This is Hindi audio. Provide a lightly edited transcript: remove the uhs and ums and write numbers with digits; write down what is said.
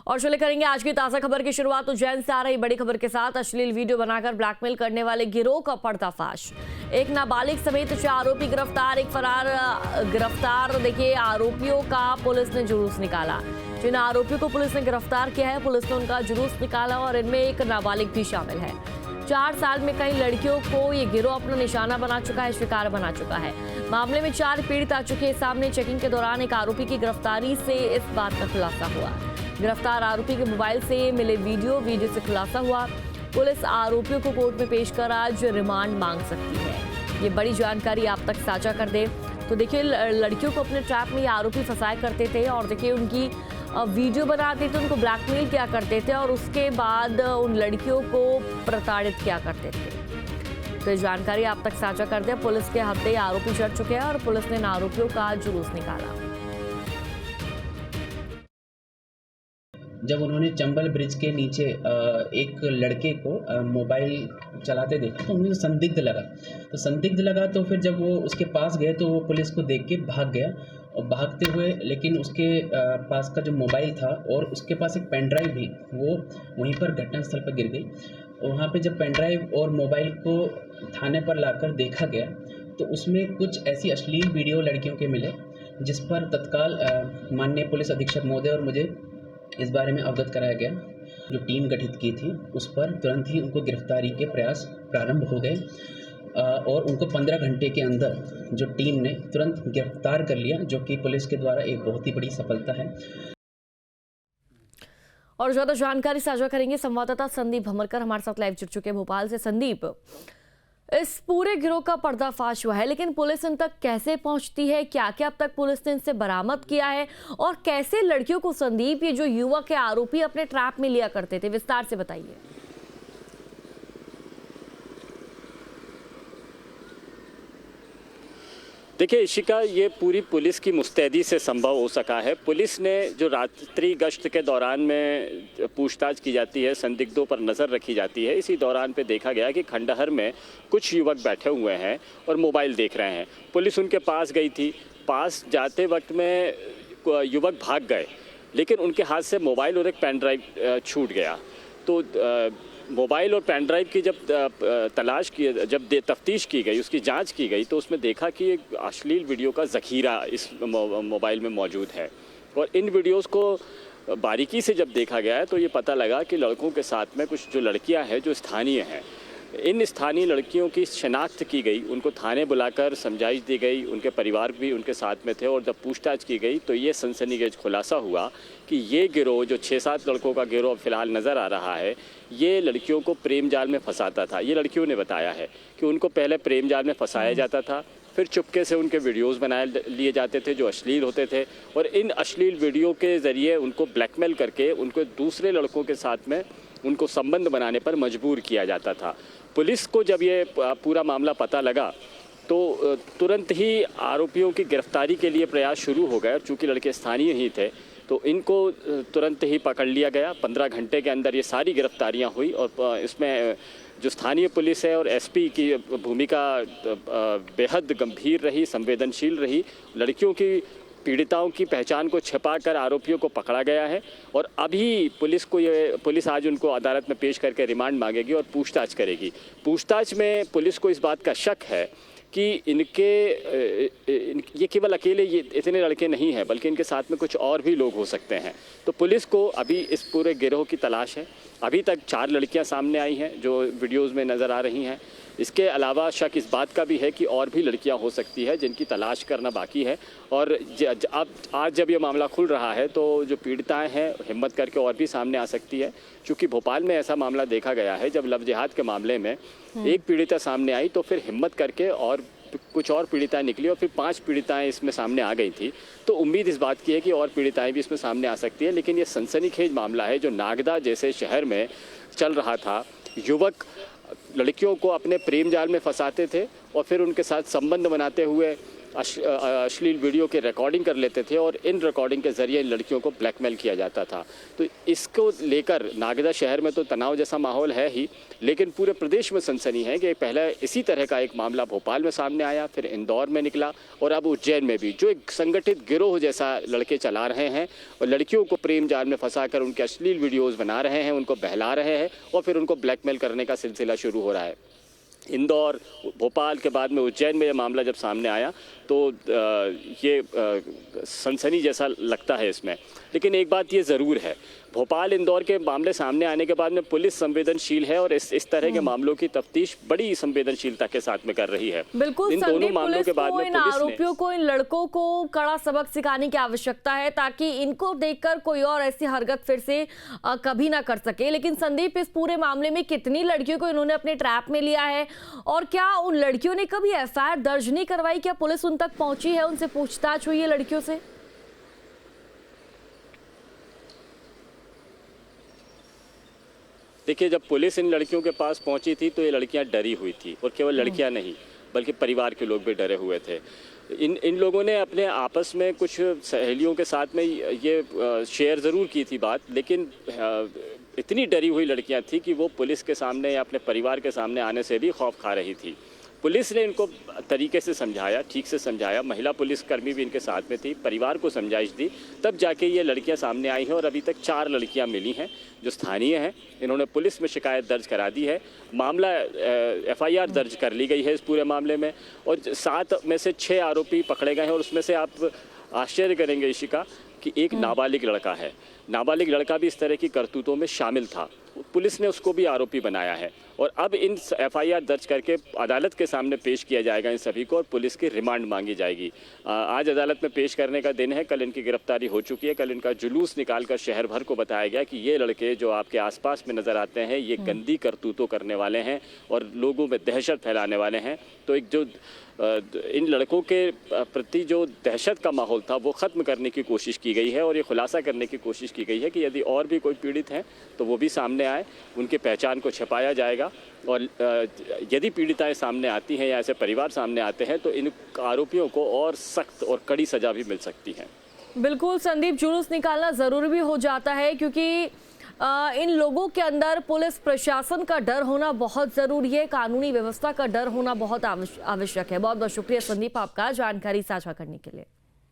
और चले करेंगे आज की ताजा खबर की शुरुआत उज्जैन से आ रही बड़ी खबर के साथ। अश्लील वीडियो बनाकर ब्लैकमेल करने वाले गिरोह का पर्दाफाश। एक नाबालिग समेत 6 आरोपी गिरफ्तार, एक फरार गिरफ्तार। देखिए, आरोपियों का पुलिस ने जुलूस निकाला। जिन आरोपियों को पुलिस ने गिरफ्तार किया है, पुलिस ने उनका जुलूस निकाला और इनमें एक नाबालिग भी शामिल है। 4 साल में कई लड़कियों को ये गिरोह अपना निशाना बना चुका है, शिकार बना चुका है। मामले में 4 पीड़ित आ चुके हैं सामने। चेकिंग के दौरान एक आरोपी की गिरफ्तारी से इस बात का खुलासा हुआ। गिरफ्तार आरोपी के मोबाइल से मिले वीडियो से खुलासा हुआ। पुलिस आरोपियों को कोर्ट में पेश कर आज रिमांड मांग सकती है। ये बड़ी जानकारी आप तक साझा कर दे तो देखिए, लड़कियों को अपने ट्रैप में ये आरोपी फंसाया करते थे और देखिए उनकी वीडियो बनाते थे, उनको ब्लैकमेल किया करते थे और उसके बाद उन लड़कियों को प्रताड़ित किया करते थे। तो ये जानकारी आप तक साझा कर दे। पुलिस के हत्थे आरोपी चढ़ चुके हैं और पुलिस ने इन आरोपियों का जुलूस निकाला। जब उन्होंने चंबल ब्रिज के नीचे एक लड़के को मोबाइल चलाते देखा तो उन्हें संदिग्ध लगा तो फिर जब वो उसके पास गए तो वो पुलिस को देख के भाग गया और भागते हुए, लेकिन उसके पास का जो मोबाइल था और उसके पास एक पेन ड्राइव भी, वो वहीं पर घटनास्थल पर गिर गई। और वहाँ पे जब पेन ड्राइव और मोबाइल को थाने पर लाकर देखा गया तो उसमें कुछ ऐसी अश्लील वीडियो लड़कियों के मिले, जिस पर तत्काल माननीय पुलिस अधीक्षक महोदय और मुझे इस बारे में अवगत कराया गया। जो टीम गठित की थी उस पर तुरंत ही उनको गिरफ्तारी के प्रयास प्रारंभ हो गए और उनको 15 घंटे के अंदर जो टीम ने तुरंत गिरफ्तार कर लिया, जो कि पुलिस के द्वारा एक बहुत ही बड़ी सफलता है। और ज्यादा जानकारी साझा करेंगे संवाददाता संदीप भमरकर हमारे साथ लाइव जुड़ चुके हैं भोपाल से। संदीप, इस पूरे गिरोह का पर्दाफाश हुआ है, लेकिन पुलिस इन तक कैसे पहुंचती है? क्या क्या अब तक पुलिस ने इनसे बरामद किया है और कैसे लड़कियों को, संदीप, ये जो युवक है आरोपी अपने ट्रैप में लिया करते थे? विस्तार से बताइए। देखिए इशिका, ये पूरी पुलिस की मुस्तैदी से संभव हो सका है। पुलिस ने जो रात्रि गश्त के दौरान में पूछताछ की जाती है, संदिग्धों पर नज़र रखी जाती है, इसी दौरान पे देखा गया कि खंडहर में कुछ युवक बैठे हुए हैं और मोबाइल देख रहे हैं। पुलिस उनके पास गई थी। पास जाते वक्त में युवक भाग गए, लेकिन उनके हाथ से मोबाइल और एक पेन ड्राइव छूट गया। तो मोबाइल और पेन ड्राइव की जब तफ्तीश की गई, उसकी जांच की गई, तो उसमें देखा कि एक अश्लील वीडियो का ज़ख़ीरा इस मोबाइल में मौजूद है। और इन वीडियोस को बारीकी से जब देखा गया है तो ये पता लगा कि लड़कों के साथ में कुछ जो लड़कियां हैं जो स्थानीय हैं, इन स्थानीय लड़कियों की शिनाख्त की गई, उनको थाने बुलाकर समझाइश दी गई, उनके परिवार भी उनके साथ में थे और जब पूछताछ की गई तो ये सनसनीखेज खुलासा हुआ कि ये गिरोह, जो 6-7 लड़कों का गिरोह फिलहाल नज़र आ रहा है, ये लड़कियों को प्रेम जाल में फंसाता था। ये लड़कियों ने बताया है कि उनको पहले प्रेम जाल में फंसाया जाता था, फिर चुपके से उनके वीडियोस बनाए लिए जाते थे जो अश्लील होते थे और इन अश्लील वीडियो के ज़रिए उनको ब्लैकमेल करके उनको दूसरे लड़कों के साथ में उनको संबंध बनाने पर मजबूर किया जाता था। पुलिस को जब ये पूरा मामला पता लगा तो तुरंत ही आरोपियों की गिरफ्तारी के लिए प्रयास शुरू हो गए। चूँकि लड़के स्थानीय ही थे तो इनको तुरंत ही पकड़ लिया गया। 15 घंटे के अंदर ये सारी गिरफ्तारियां हुई और इसमें जो स्थानीय पुलिस है और एसपी की भूमिका बेहद गंभीर रही, संवेदनशील रही। लड़कियों की, पीड़िताओं की पहचान को छिपाकर आरोपियों को पकड़ा गया है और अभी पुलिस आज उनको अदालत में पेश करके रिमांड मांगेगी और पूछताछ करेगी। पूछताछ में पुलिस को इस बात का शक है कि ये केवल अकेले ये इतने लड़के नहीं हैं, बल्कि इनके साथ में कुछ और भी लोग हो सकते हैं। तो पुलिस को अभी इस पूरे गिरोह की तलाश है। अभी तक 4 लड़कियां सामने आई हैं जो वीडियोस में नज़र आ रही हैं। इसके अलावा शक इस बात का भी है कि और भी लड़कियां हो सकती है जिनकी तलाश करना बाकी है। और अब आज जब ये मामला खुल रहा है तो जो पीड़िताएं हैं हिम्मत करके और भी सामने आ सकती है। क्योंकि भोपाल में ऐसा मामला देखा गया है, जब लव जिहाद के मामले में एक पीड़िता सामने आई तो फिर हिम्मत करके और कुछ और पीड़िताएं निकली और फिर 5 पीड़िताएं इसमें सामने आ गई थी। तो उम्मीद इस बात की है कि और पीड़िताएं भी इसमें सामने आ सकती है। लेकिन ये सनसनीखेज मामला है जो नागदा जैसे शहर में चल रहा था। युवक लड़कियों को अपने प्रेम जाल में फंसाते थे और फिर उनके साथ संबंध बनाते हुए अश्लील वीडियो की रिकॉर्डिंग कर लेते थे और इन रिकॉर्डिंग के ज़रिए इन लड़कियों को ब्लैकमेल किया जाता था। तो इसको लेकर नागदा शहर में तो तनाव जैसा माहौल है ही, लेकिन पूरे प्रदेश में सनसनी है कि पहले इसी तरह का एक मामला भोपाल में सामने आया, फिर इंदौर में निकला और अब उज्जैन में भी, जो एक संगठित गिरोह जैसा लड़के चला रहे हैं और लड़कियों को प्रेम जाल में फंसाकर उनके अश्लील वीडियोज़ बना रहे हैं, उनको बहला रहे हैं और फिर उनको ब्लैकमेल करने का सिलसिला शुरू हो रहा है। इंदौर, भोपाल के बाद में उज्जैन में यह मामला जब सामने आया तो ये सनसनी जैसा लगता है इसमें। लेकिन एक बात ये ज़रूर है, भोपाल इंदौर के मामले सामने आने के बाद में पुलिस संवेदनशील है और इस तरह के मामलों की तफ्तीश बड़ी संवेदनशीलता के साथ में कर रही है। बिल्कुल, इन दोनों मामलों के बाद में इन आरोपियों को, इन लड़कों को कड़ा सबक सिखाने की आवश्यकता है ताकि इनको देखकर कोई और ऐसी हरकत फिर से कभी ना कर सके। लेकिन संदीप, इस पूरे मामले में कितनी लड़कियों को इन्होंने अपने ट्रैप में लिया है और क्या उन लड़कियों ने कभी एफआईआर दर्ज नहीं करवाई? क्या पुलिस उन तक पहुंची है, उनसे पूछताछ हुई है लड़कियों से? देखिए, जब पुलिस इन लड़कियों के पास पहुंची थी तो ये लड़कियां डरी हुई थी और केवल लड़कियां नहीं बल्कि परिवार के लोग भी डरे हुए थे। इन लोगों ने अपने आपस में कुछ सहेलियों के साथ में ये शेयर ज़रूर की थी बात, लेकिन इतनी डरी हुई लड़कियां थी कि वो पुलिस के सामने या अपने परिवार के सामने आने से भी खौफ खा रही थी। पुलिस ने इनको तरीके से समझाया, ठीक से समझाया, महिला पुलिसकर्मी भी इनके साथ में थी, परिवार को समझाइश दी, तब जाके ये लड़कियां सामने आई हैं और अभी तक 4 लड़कियां मिली हैं जो स्थानीय हैं। इन्होंने पुलिस में शिकायत दर्ज करा दी है, मामला एफआईआर दर्ज कर ली गई है इस पूरे मामले में और 7 में से 6 आरोपी पकड़े गए हैं और उसमें से आप आश्चर्य करेंगे इशिका कि एक नाबालिग लड़का है। नाबालिग लड़का भी इस तरह की करतूतों में शामिल था, पुलिस ने उसको भी आरोपी बनाया है और अब इन एफआईआर दर्ज करके अदालत के सामने पेश किया जाएगा इन सभी को और पुलिस की रिमांड मांगी जाएगी। आज अदालत में पेश करने का दिन है, कल इनकी गिरफ्तारी हो चुकी है, कल इनका जुलूस निकालकर शहर भर को बताया गया कि ये लड़के जो आपके आसपास में नज़र आते हैं ये गंदी करतूतों करने वाले हैं और लोगों में दहशत फैलाने वाले हैं। तो एक जो इन लड़कों के प्रति जो दहशत का माहौल था वो ख़त्म करने की कोशिश की गई है और ये खुलासा करने की कोशिश की गई है कि यदि और भी कोई पीड़ित हैं तो वो भी सामने आए, उनके पहचान को छिपाया जाएगा और यदि पीड़िताएं सामने आती हैं या ऐसे परिवार सामने आते हैं तो इन आरोपियों को और सख्त और कड़ी सज़ा भी मिल सकती है। बिल्कुल संदीप, जुलूस निकालना ज़रूरी भी हो जाता है क्योंकि इन लोगों के अंदर पुलिस प्रशासन का डर होना बहुत ज़रूरी है, कानूनी व्यवस्था का डर होना बहुत आवश्यक है। बहुत बहुत शुक्रिया संदीप आपका जानकारी साझा करने के लिए।